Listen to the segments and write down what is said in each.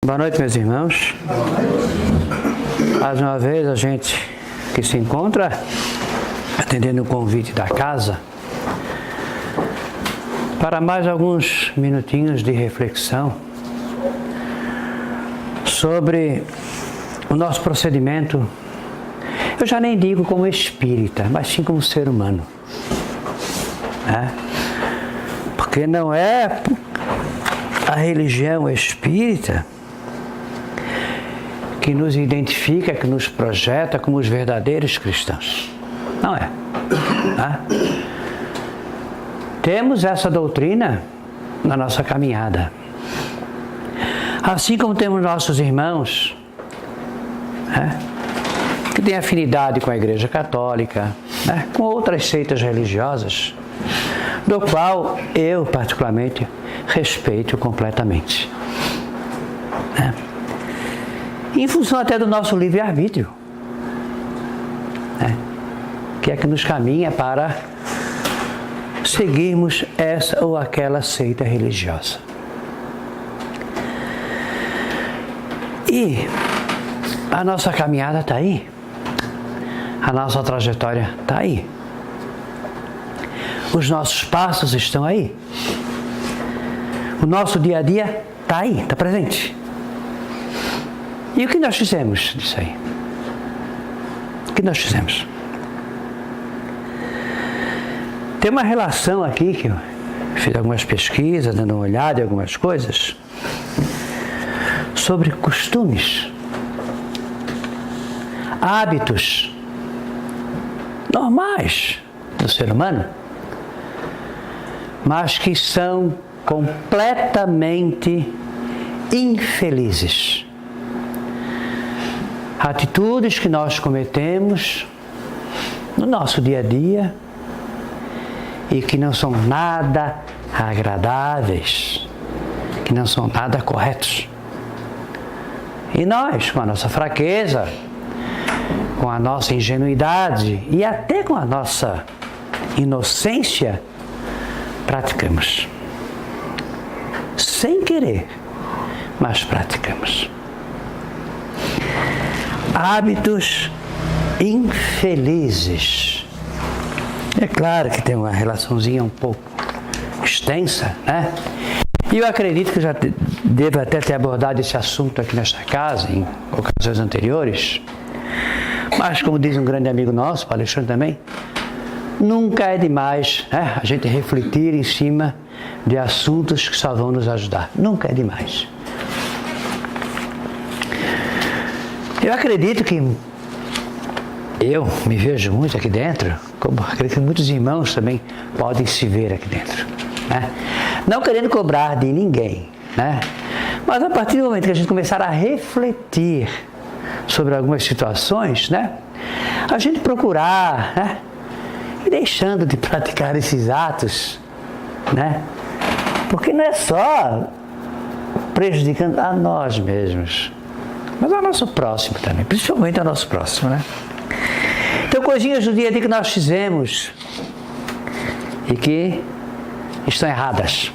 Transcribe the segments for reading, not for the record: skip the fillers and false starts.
Boa noite, meus irmãos. Mais uma vez a gente que se encontra atendendo o convite da casa para mais alguns minutinhos de reflexão sobre o nosso procedimento. Eu já nem digo como espírita, mas sim como ser humano, né? Porque não é a religião espírita que nos identifica, que nos projeta como os verdadeiros cristãos. Não é. Né? Temos essa doutrina na nossa caminhada. Assim como temos nossos irmãos, né, que têm afinidade com a Igreja Católica, né, com outras seitas religiosas, do qual eu, particularmente, respeito completamente. Né? Em função até do nosso livre-arbítrio, né? Que é que nos caminha para seguirmos essa ou aquela seita religiosa. E a nossa caminhada está aí, a nossa trajetória está aí, os nossos passos estão aí, o nosso dia a dia está aí, está presente. E o que nós fizemos disso aí? O que nós fizemos? Tem uma relação aqui, que eu fiz algumas pesquisas, dando uma olhada em algumas coisas, sobre costumes, hábitos normais do ser humano, mas que são completamente infelizes. Atitudes que nós cometemos no nosso dia a dia e que não são nada agradáveis, que não são nada corretos. E nós, com a nossa fraqueza, com a nossa ingenuidade e até com a nossa inocência, praticamos. Sem querer, mas praticamos. Hábitos infelizes. É claro que tem uma relaçãozinha um pouco extensa, né? E eu acredito que eu já devo até ter abordado esse assunto aqui nesta casa, em ocasiões anteriores. Mas, como diz um grande amigo nosso, o Alexandre também, nunca é demais, né, a gente refletir em cima de assuntos que só vão nos ajudar. Nunca é demais. Eu acredito que eu me vejo muito aqui dentro, como acredito que muitos irmãos também podem se ver aqui dentro, né? Não querendo cobrar de ninguém, né? Mas a partir do momento que a gente começar a refletir sobre algumas situações, né, a gente procurar, né, e deixando de praticar esses atos, né? Porque não é só prejudicando a nós mesmos, mas ao nosso próximo também, principalmente ao nosso próximo, né? Então, coisinhas do dia a dia que nós fizemos e que estão erradas.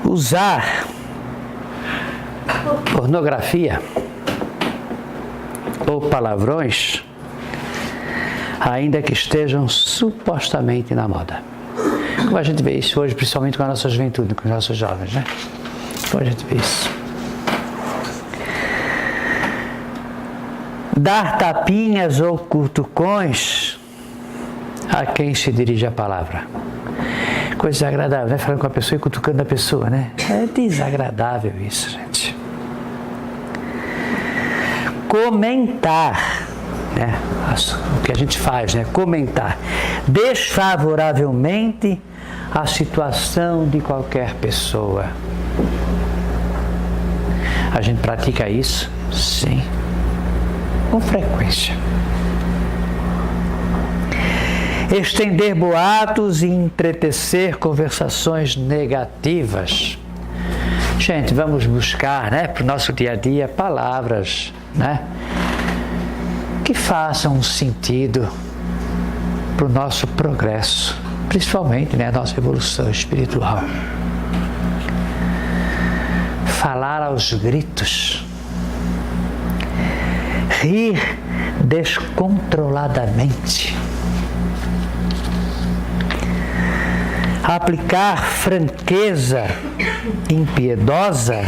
Usar pornografia ou palavrões, ainda que estejam supostamente na moda. Como a gente vê isso hoje, principalmente com a nossa juventude, com os nossos jovens, né? Como a gente vê isso. Dar tapinhas ou cutucões a quem se dirige a palavra. Coisa desagradável, né? Falando com a pessoa e cutucando a pessoa, né? É desagradável isso, gente. Comentar, né? O que a gente faz, né? Comentar desfavoravelmente a situação de qualquer pessoa. A gente pratica isso? Sim. Com frequência. Estender boatos e entretecer conversações negativas. Gente, vamos buscar, né, para o nosso dia a dia palavras, né, que façam sentido para o nosso progresso, principalmente, né, a nossa evolução espiritual. falar aos gritos, rir descontroladamente, aplicar franqueza impiedosa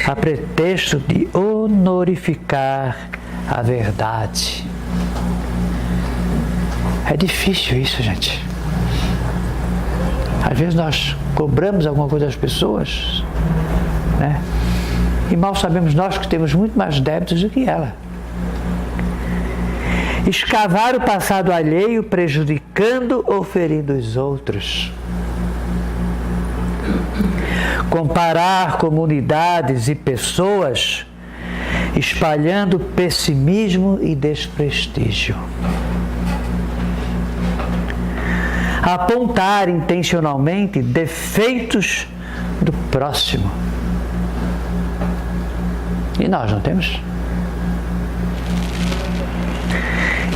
a pretexto de honorificar a verdade. É difícil isso, gente. Às vezes nós cobramos alguma coisa das pessoas, né? E mal sabemos nós que temos muito mais débitos do que ela. Escavar o passado alheio, prejudicando ou ferindo os outros. Comparar comunidades e pessoas, espalhando pessimismo e desprestígio. Apontar intencionalmente defeitos do próximo. E nós não temos?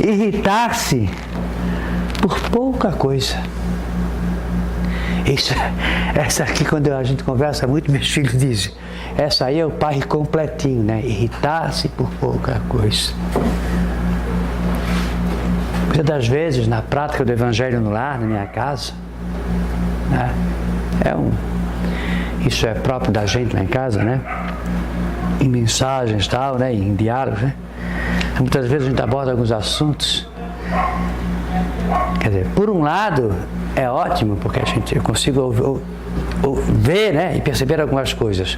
Irritar-se por pouca coisa. Essa aqui, quando a gente conversa muito, meus filhos dizem, essa aí é o pai completinho, né? Irritar-se por pouca coisa. Muitas das vezes, na prática do Evangelho no lar, na minha casa, né? Isso é próprio da gente lá em casa, né? Em mensagens e tal, né? Em diálogos, né? Muitas vezes a gente aborda alguns assuntos. Quer dizer, por um lado, é ótimo, porque eu consigo ver, né? E perceber algumas coisas.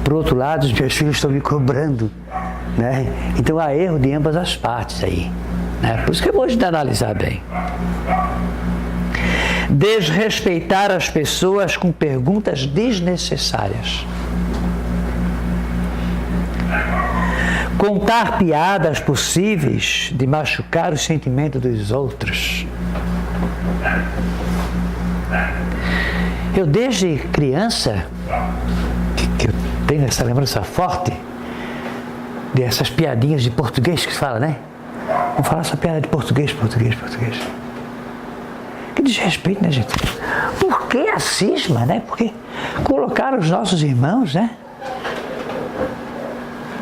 Por outro lado, os meus filhos estão me cobrando, né? Então há erro de ambas as partes aí. Né? Por isso que é bom a gente analisar bem. Desrespeitar as pessoas com perguntas desnecessárias. Contar piadas possíveis de machucar o sentimento dos outros. Eu desde criança, que eu tenho essa lembrança forte dessas piadinhas de português que se fala, né? Vamos falar essa piada de português. Que desrespeito, né, gente? Por que a cisma, né? Porque colocaram os nossos irmãos, né?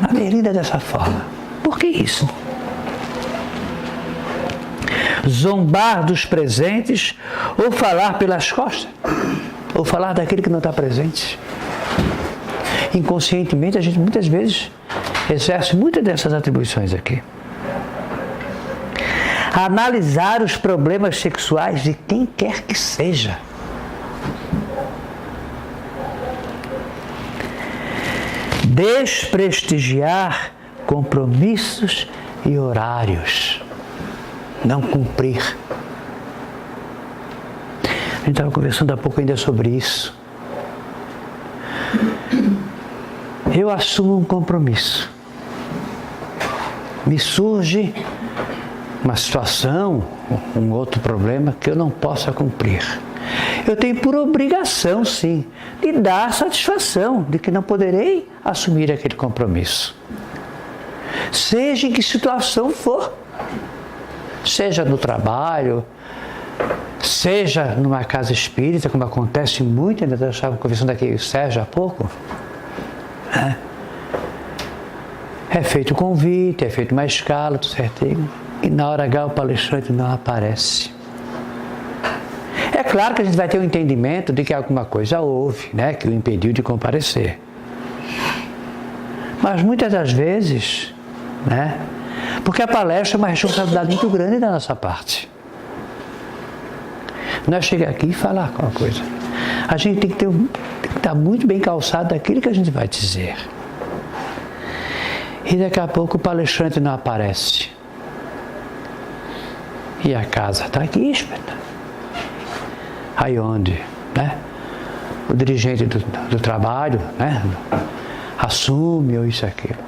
Na berlinda dessa forma. Por que isso? Zombar dos presentes ou falar pelas costas, ou falar daquele que não está presente. Inconscientemente, a gente muitas vezes exerce muitas dessas atribuições aqui. Analisar os problemas sexuais de quem quer que seja. Desprestigiar compromissos e horários. Não cumprir. A gente estava conversando há pouco ainda sobre isso. Eu assumo um compromisso. Me surge uma situação, um outro problema que eu não possa cumprir. Eu tenho por obrigação, sim, de dar satisfação de que não poderei assumir aquele compromisso. Seja em que situação for. Seja no trabalho, seja numa casa espírita, como acontece muito, ainda eu estava conversando aqui com o Sérgio há pouco. É feito o convite, é feito uma escala, tudo certinho. E na hora H o palestrante não aparece. É claro que a gente vai ter um entendimento de que alguma coisa houve, né, que o impediu de comparecer. Mas muitas das vezes, né, porque a palestra é uma responsabilidade muito grande da nossa parte. Não é chegar aqui e falar alguma coisa. A gente tem que estar muito bem calçado daquilo que a gente vai dizer. E daqui a pouco o palestrante não aparece. E a casa está aqui, espeta. Aí onde, né? O dirigente do trabalho, né? Assume ou isso e aquilo.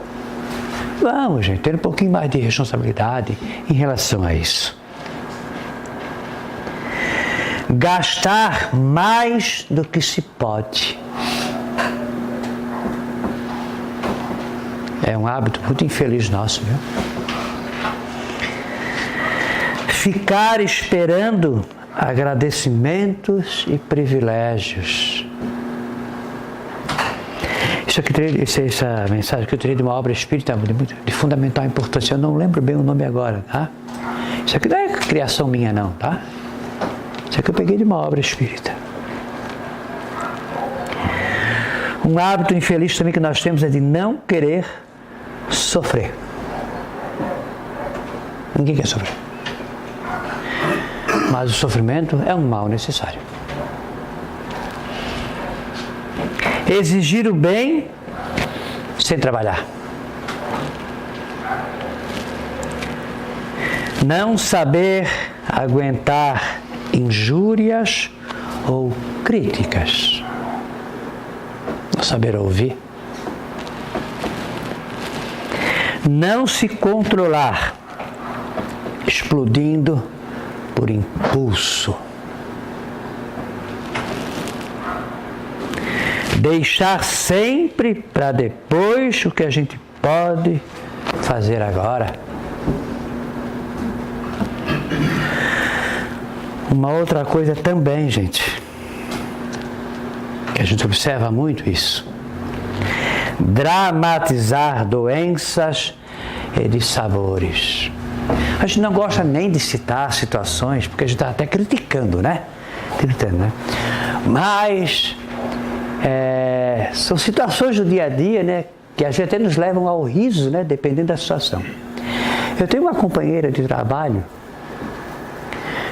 Vamos, gente, ter um pouquinho mais de responsabilidade em relação a isso. Gastar mais do que se pode. É um hábito muito infeliz nosso, viu? Ficar esperando agradecimentos e privilégios. Isso Essa mensagem que eu tirei de uma obra espírita de fundamental importância. Eu não lembro bem o nome agora, tá? Isso aqui não é criação minha não, tá? Isso aqui eu peguei de uma obra espírita. Um hábito infeliz também que nós temos é de não querer sofrer. Ninguém quer sofrer. Mas o sofrimento é um mal necessário. Exigir o bem sem trabalhar. Não saber aguentar injúrias ou críticas. Não saber ouvir. Não se controlar, explodindo por impulso. Deixar sempre para depois o que a gente pode fazer agora. Uma outra coisa também, gente, que a gente observa muito isso. Dramatizar doenças e dissabores. A gente não gosta nem de citar situações, porque a gente está até criticando, né? Mas são situações do dia a dia, né? Que a gente até nos levam ao riso, né? Dependendo da situação. Eu tenho uma companheira de trabalho.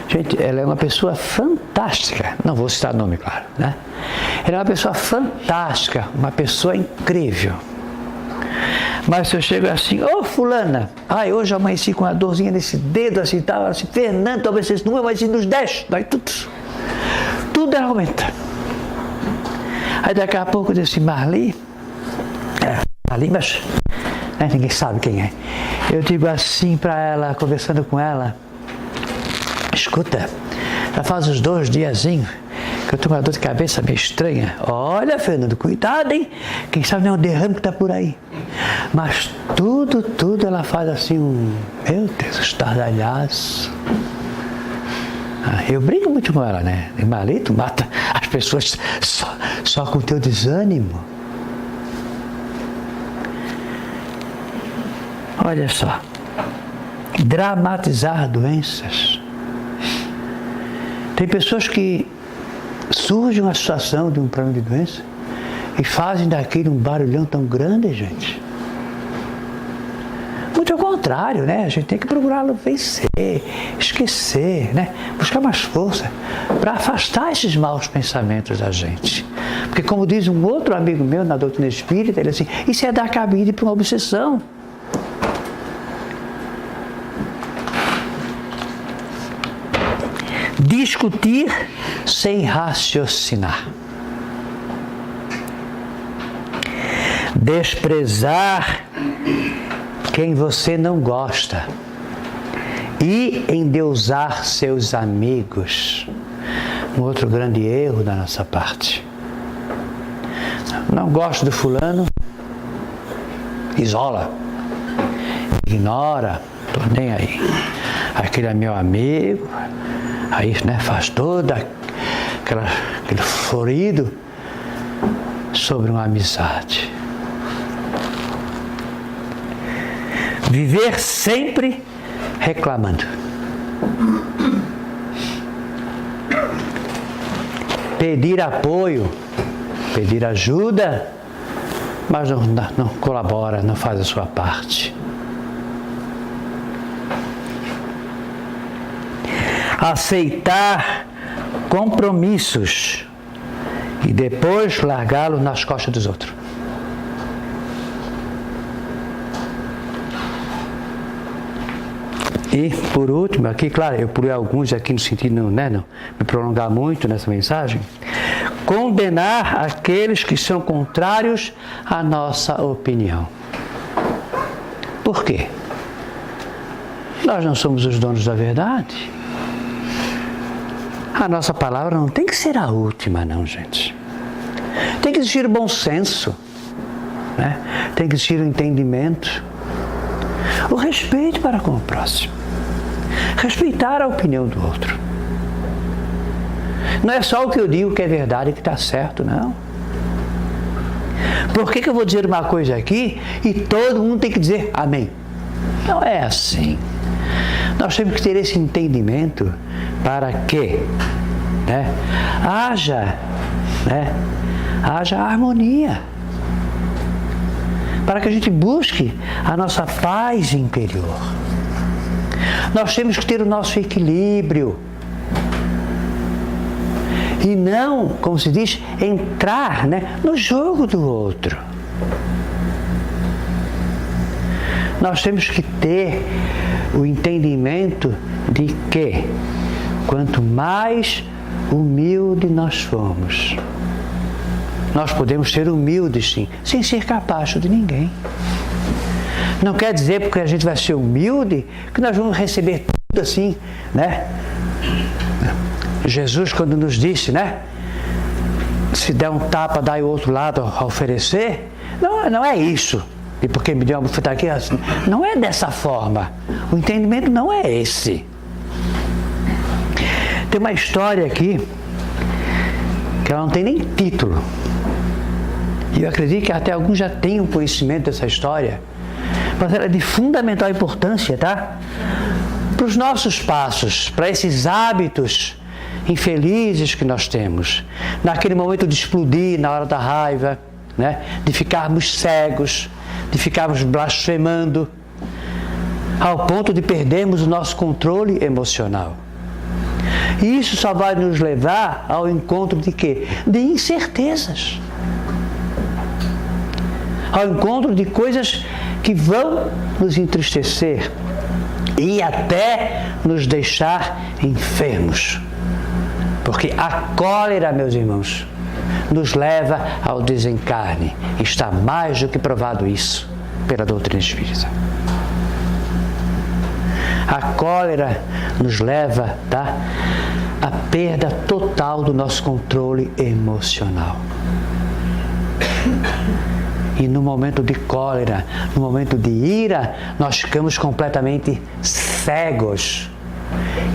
Gente, ela é uma pessoa fantástica. Não vou citar nome, claro, né? Ela é uma pessoa fantástica, uma pessoa incrível. Mas se eu chego assim, fulana, hoje eu amanheci com uma dorzinha nesse dedo assim, tal, assim, Fernando, talvez esse número, mas nos 10, daí tudo ela aumenta. Aí daqui a pouco eu disse, Marli, mas ninguém sabe quem é. Eu digo assim para ela, conversando com ela, escuta, já faz uns 2 diazinhos que eu tô com uma dor de cabeça meio estranha. Olha, Fernando, cuidado, hein? Quem sabe não é um derrame que tá por aí. Mas tudo ela faz assim meu Deus, estardalhaço. Eu brinco muito com ela, né? Marli, tu mata as pessoas só com o teu desânimo. Olha só. Dramatizar doenças. Tem pessoas que surge uma situação de um problema de doença e fazem daquilo um barulhão tão grande, gente. Muito ao contrário, né? A gente tem que procurá-lo vencer, esquecer, né? Buscar mais força para afastar esses maus pensamentos da gente. Porque como diz um outro amigo meu na doutrina espírita, ele assim, isso é dar cabide para uma obsessão. Discutir sem raciocinar. Desprezar quem você não gosta e endeusar seus amigos. Um outro grande erro da nossa parte. Não gosto do fulano, isola, ignora, tô nem aí. Aquele é meu amigo. Aí, né, faz todo aquele florido sobre uma amizade. Viver sempre reclamando. Pedir apoio, pedir ajuda, mas não colabora, não faz a sua parte. Aceitar compromissos e depois largá-los nas costas dos outros. E, por último, aqui, claro, eu pulei alguns aqui no sentido não me prolongar muito nessa mensagem, condenar aqueles que são contrários à nossa opinião. Por quê? Nós não somos os donos da verdade. A nossa palavra não tem que ser a última, não, gente. Tem que existir o bom senso, né? Tem que existir o entendimento, o respeito para com o próximo, respeitar a opinião do outro. Não é só o que eu digo que é verdade e que está certo, não. Por que eu vou dizer uma coisa aqui e todo mundo tem que dizer amém? Não é assim. Nós temos que ter esse entendimento para que haja harmonia. Para que a gente busque a nossa paz interior. Nós temos que ter o nosso equilíbrio. E não, como se diz, entrar no jogo do outro. Nós temos que ter o entendimento de que quanto mais humilde nós formos, nós podemos ser humildes sim, sem ser capacho de ninguém. Não quer dizer porque a gente vai ser humilde que nós vamos receber tudo assim, Jesus quando nos disse, se der um tapa, dá o outro lado a oferecer, não é isso. E porque me deu uma bufetada aqui, assim, não é dessa forma. O entendimento não é esse. Tem uma história aqui que ela não tem nem título. E eu acredito que até alguns já tenham conhecimento dessa história. Mas ela é de fundamental importância, tá? Para os nossos passos, para esses hábitos infelizes que nós temos. Naquele momento de explodir, na hora da raiva, de ficarmos cegos, de ficarmos blasfemando, ao ponto de perdermos o nosso controle emocional. E isso só vai nos levar ao encontro de quê? De incertezas. Ao encontro de coisas que vão nos entristecer e até nos deixar enfermos. Porque a cólera, meus irmãos, nos leva ao desencarne. Está mais do que provado isso pela doutrina espírita. A cólera nos leva à perda total do nosso controle emocional. E no momento de cólera, no momento de ira, nós ficamos completamente cegos.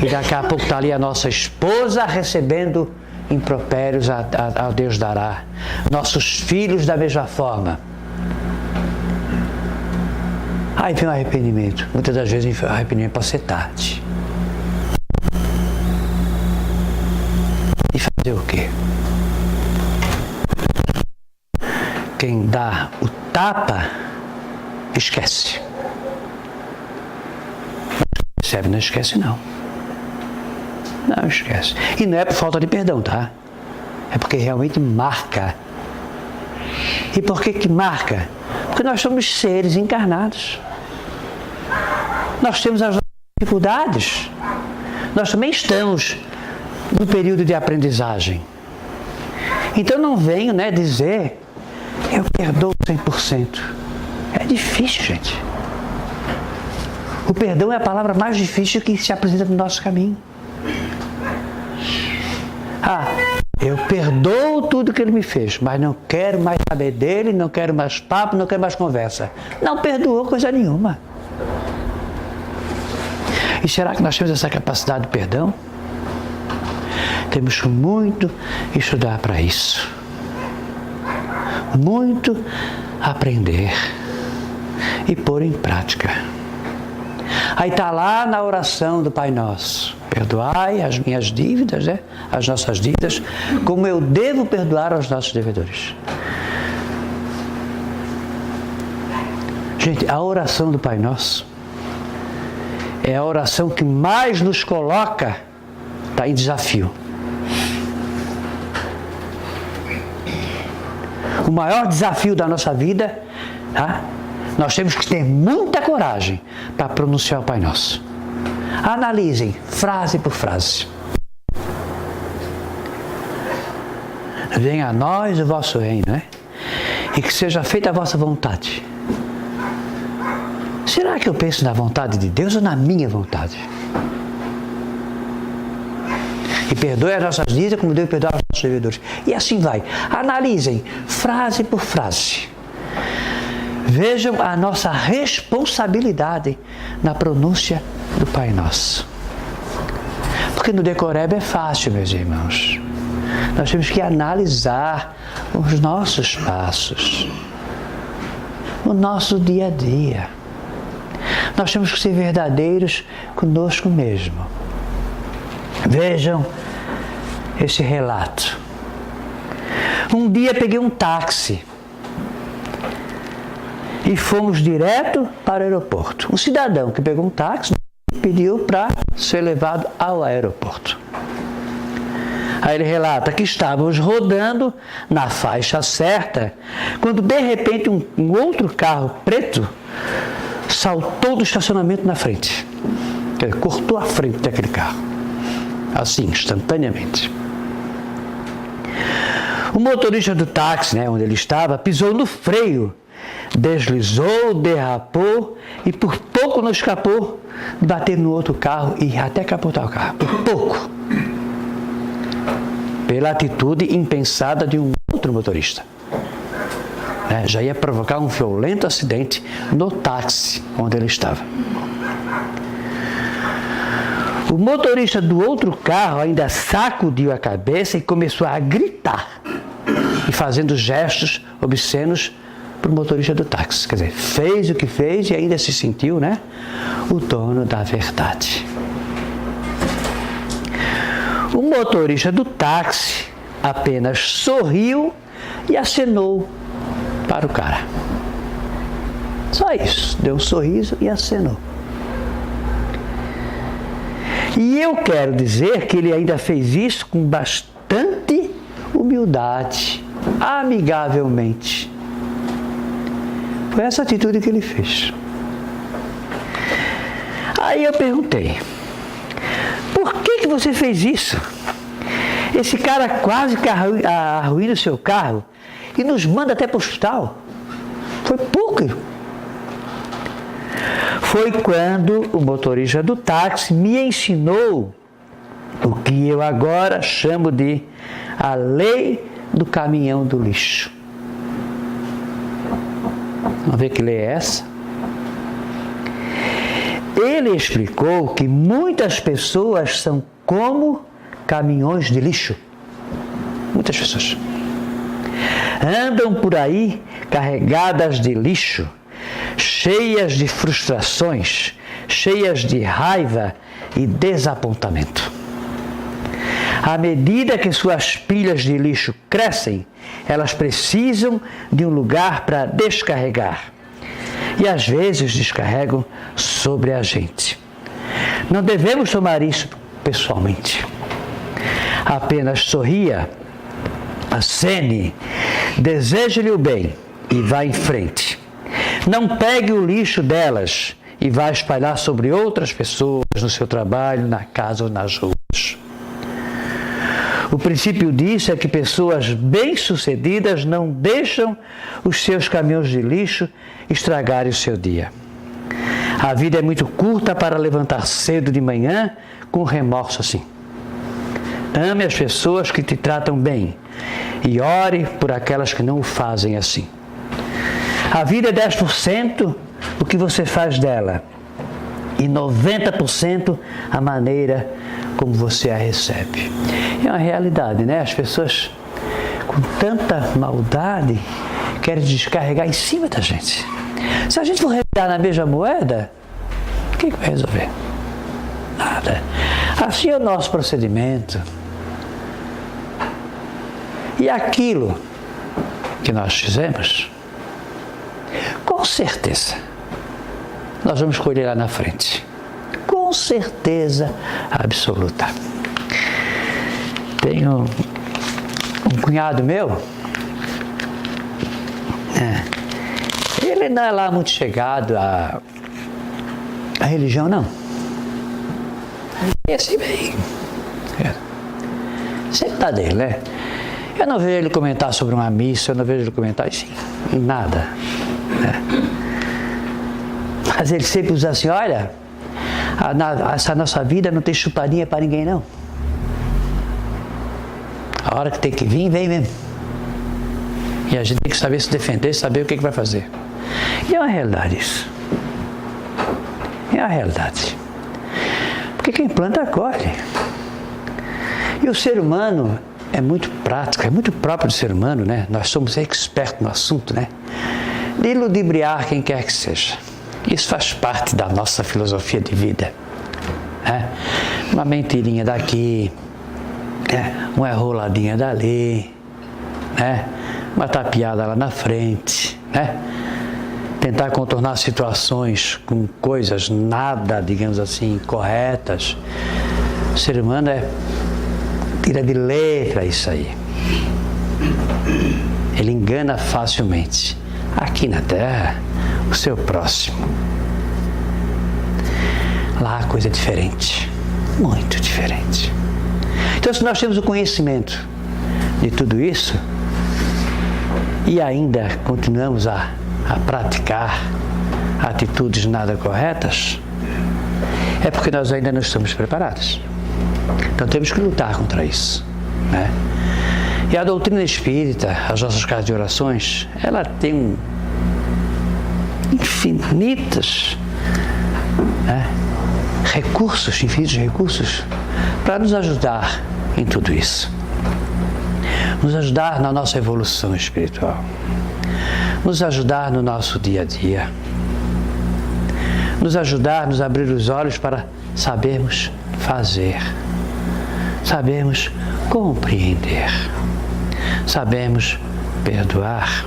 E daqui a pouco está ali a nossa esposa recebendo impropérios a Deus dará. Nossos filhos da mesma forma. Aí vem o arrependimento. Muitas das vezes o arrependimento pode ser tarde. E fazer o quê? Quem dá o tapa, esquece. Não esquece não. Não esquece. E não é por falta de perdão, tá? É porque realmente marca. E por que marca? Porque nós somos seres encarnados. Nós temos as nossas dificuldades. Nós também estamos no período de aprendizagem. Então não venho dizer, eu perdoo 100%. É difícil, gente. O perdão é a palavra mais difícil que se apresenta no nosso caminho. Eu perdoo tudo que ele me fez, mas não quero mais saber dele, não quero mais papo, não quero mais conversa. Não perdoou coisa nenhuma. E será que nós temos essa capacidade de perdão? Temos muito estudar para isso. Muito aprender e pôr em prática. Aí está lá na oração do Pai Nosso. Perdoai as minhas dívidas, as nossas dívidas, como eu devo perdoar aos nossos devedores. Gente, a oração do Pai Nosso é a oração que mais nos coloca em desafio. O maior desafio da nossa vida, nós temos que ter muita coragem para pronunciar o Pai Nosso. Analisem, frase por frase. Venha a nós o vosso reino, e que seja feita a vossa vontade. Será que eu penso na vontade de Deus ou na minha vontade? E perdoe as nossas dívidas como Deus perdoa os nossos devedores. E assim vai. Analisem, frase por frase. Vejam a nossa responsabilidade na pronúncia do Pai Nosso. Porque no decoreba é fácil, meus irmãos. Nós temos que analisar os nossos passos, o nosso dia a dia. Nós temos que ser verdadeiros conosco mesmo. Vejam esse relato. Um dia peguei um táxi e fomos direto para o aeroporto. Um cidadão que pegou um táxi pediu para ser levado ao aeroporto. Aí ele relata que estávamos rodando na faixa certa, quando de repente um outro carro preto saltou do estacionamento na frente. Ele cortou a frente daquele carro, assim, instantaneamente. O motorista do táxi, onde ele estava, pisou no freio, deslizou, derrapou e por pouco não escapou de bater no outro carro e até capotar o carro, por pouco. Pela atitude impensada de um outro motorista. Já ia provocar um violento acidente no táxi onde ele estava. O motorista do outro carro ainda sacudiu a cabeça e começou a gritar e fazendo gestos obscenos para o motorista do táxi. Quer dizer, fez o que fez e ainda se sentiu, o dono da verdade. O motorista do táxi apenas sorriu e acenou para o cara. Só isso, deu um sorriso e acenou. E eu quero dizer que ele ainda fez isso com bastante humildade, amigavelmente. Foi essa atitude que ele fez. Aí eu perguntei, por que você fez isso? Esse cara quase que arruína o seu carro e nos manda até para o hospital. Foi pouco. Foi quando o motorista do táxi me ensinou o que eu agora chamo de a lei do caminhão do lixo. Vamos ver que lei é essa? Ele explicou que muitas pessoas são como caminhões de lixo. Muitas pessoas andam por aí carregadas de lixo, cheias de frustrações, cheias de raiva e desapontamento. À medida que suas pilhas de lixo crescem, elas precisam de um lugar para descarregar. E às vezes descarregam sobre a gente. Não devemos tomar isso pessoalmente. Apenas sorria, acene, deseje-lhe o bem e vá em frente. Não pegue o lixo delas e vá espalhar sobre outras pessoas no seu trabalho, na casa ou nas ruas. O princípio disso é que pessoas bem-sucedidas não deixam os seus caminhões de lixo estragarem o seu dia. A vida é muito curta para levantar cedo de manhã com remorso assim. Ame as pessoas que te tratam bem e ore por aquelas que não o fazem assim. A vida é 10% o que você faz dela e 90% a maneira como você a recebe. É uma realidade, As pessoas com tanta maldade querem descarregar em cima da gente. Se a gente for revidar na mesma moeda, o que vai resolver? Nada. Assim é o nosso procedimento. E aquilo que nós fizemos, com certeza, nós vamos colher lá na frente. Com certeza absoluta. Tenho um cunhado meu, ele não é lá muito chegado à religião, não. E assim bem. Sempre tá dele, Eu não vejo ele comentar sobre uma missa, eu não vejo ele comentar assim, nada. Mas ele sempre usa assim, olha, essa nossa vida não tem chupadinha para ninguém, não. A hora que tem que vir, vem mesmo. E a gente tem que saber se defender, saber o que vai fazer. E é uma realidade isso. É uma realidade. Porque quem planta, colhe. E o ser humano, é muito prática, é muito próprio do ser humano, né? Nós somos expertos no assunto, né? De ludibriar quem quer que seja. Isso faz parte da nossa filosofia de vida, né? Uma mentirinha daqui, né? Uma enroladinha dali, né? Uma tapeada lá na frente, né? Tentar contornar situações com coisas nada, digamos assim, corretas. O ser humano tira de letra isso aí. Ele engana facilmente. Aqui na Terra, o seu próximo. Lá a coisa é diferente. Muito diferente. Então, se nós temos o conhecimento de tudo isso e ainda continuamos a praticar atitudes nada corretas, é porque nós ainda não estamos preparados. Então temos que lutar contra isso, né? E a doutrina espírita, as nossas casas de orações, ela tem infinitos, né, infinitos recursos para nos ajudar em tudo isso. Nos ajudar na nossa evolução espiritual. Nos ajudar no nosso dia a dia. Nos ajudar, nos abrir os olhos para sabermos fazer. Sabermos compreender. Sabermos perdoar.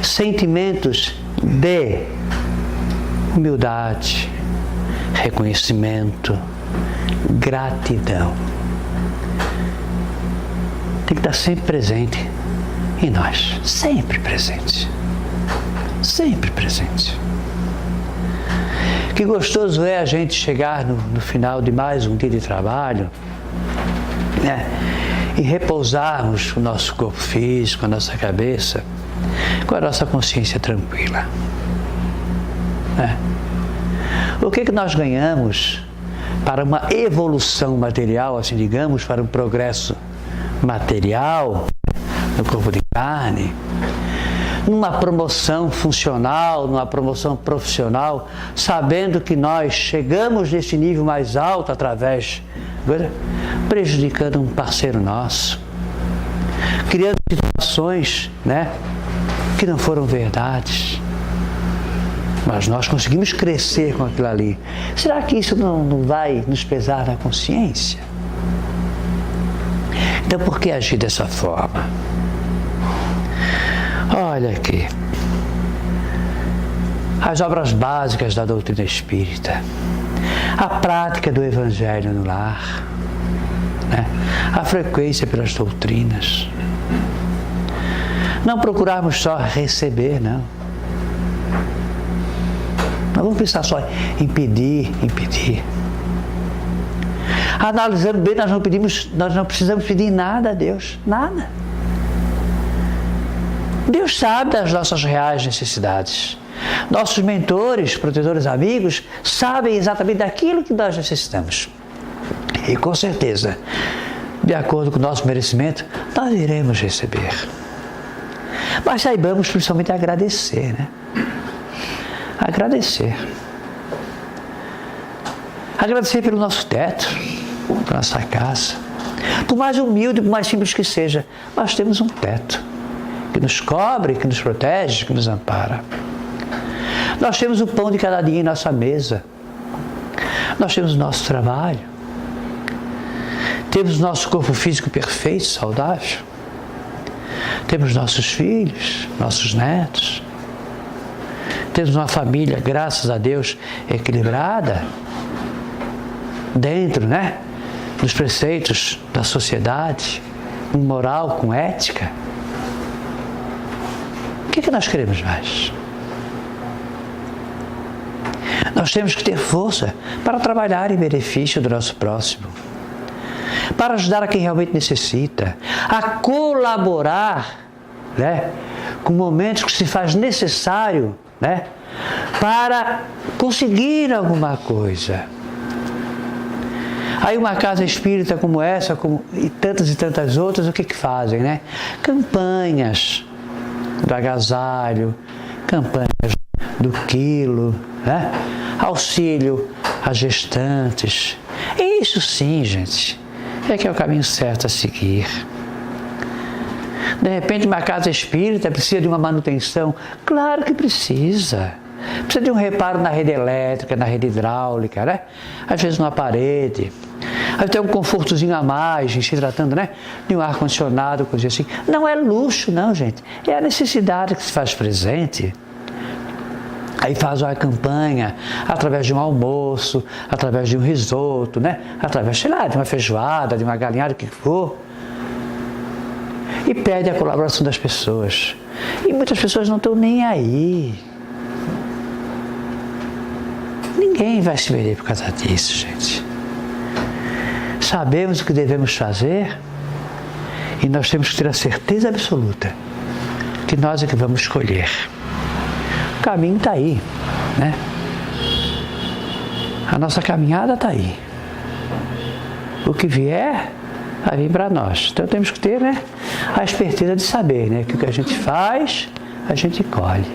Sentimentos de humildade, reconhecimento, gratidão. Tem que estar sempre presente em nós. Sempre presente. Sempre presente. Que gostoso é a gente chegar no final de mais um dia de trabalho, né? E repousarmos o nosso corpo físico, a nossa cabeça, com a nossa consciência tranquila. Né? O que nós ganhamos para uma evolução material, assim digamos, para um progresso material no corpo de carne, numa promoção funcional, numa promoção profissional, sabendo que nós chegamos nesse nível mais alto através, prejudicando um parceiro nosso, criando situações, né, que não foram verdades, mas nós conseguimos crescer com aquilo ali. Será que isso não vai nos pesar na consciência? Então, por que agir dessa forma? Olha aqui, as obras básicas da doutrina espírita, a prática do evangelho no lar, né? A frequência pelas doutrinas. Não procurarmos só receber, não. Não vamos pensar só em pedir. Analisando bem, nós não precisamos pedir nada a Deus, nada. Deus sabe das nossas reais necessidades. Nossos mentores, protetores, amigos, sabem exatamente daquilo que nós necessitamos. E com certeza, de acordo com o nosso merecimento, nós iremos receber. Mas saibamos principalmente agradecer, né? Agradecer. Agradecer pelo nosso teto, pela nossa casa. Por mais humilde, por mais simples que seja, nós temos um teto que nos cobre, que nos protege, que nos ampara. Nós temos o pão de cada dia em nossa mesa. Nós temos o nosso trabalho. Temos o nosso corpo físico perfeito, saudável. Temos nossos filhos, nossos netos. Temos uma família, graças a Deus, equilibrada. Dentro, né, dos preceitos da sociedade, com moral, com ética. O que nós queremos mais? Nós temos que ter força para trabalhar em benefício do nosso próximo, para ajudar a quem realmente necessita, a colaborar, né, com momentos que se faz necessário, né, para conseguir alguma coisa. Aí uma casa espírita como essa, e tantas outras, o que fazem, né? Campanhas do agasalho, campanhas do quilo, né? Auxílio a gestantes. Isso sim, gente, é que é o caminho certo a seguir. De repente, uma casa espírita precisa de uma manutenção? Claro que precisa. Precisa de um reparo na rede elétrica, na rede hidráulica, né? Às vezes numa parede. Aí tem um confortozinho a mais, se tratando, né? De um ar-condicionado, coisa assim. Não é luxo, não, gente. É a necessidade que se faz presente. Aí faz uma campanha através de um almoço, através de um risoto, né? Através, sei lá, de uma feijoada, de uma galinhada, o que for. E pede a colaboração das pessoas. E muitas pessoas não estão nem aí. Ninguém vai se vender por causa disso, gente. Sabemos o que devemos fazer e nós temos que ter a certeza absoluta que nós é que vamos escolher. O caminho está aí, né? A nossa caminhada está aí. O que vier, vai vir para nós. Então temos que ter, né, a esperteza de saber, né, que o que a gente faz, a gente colhe.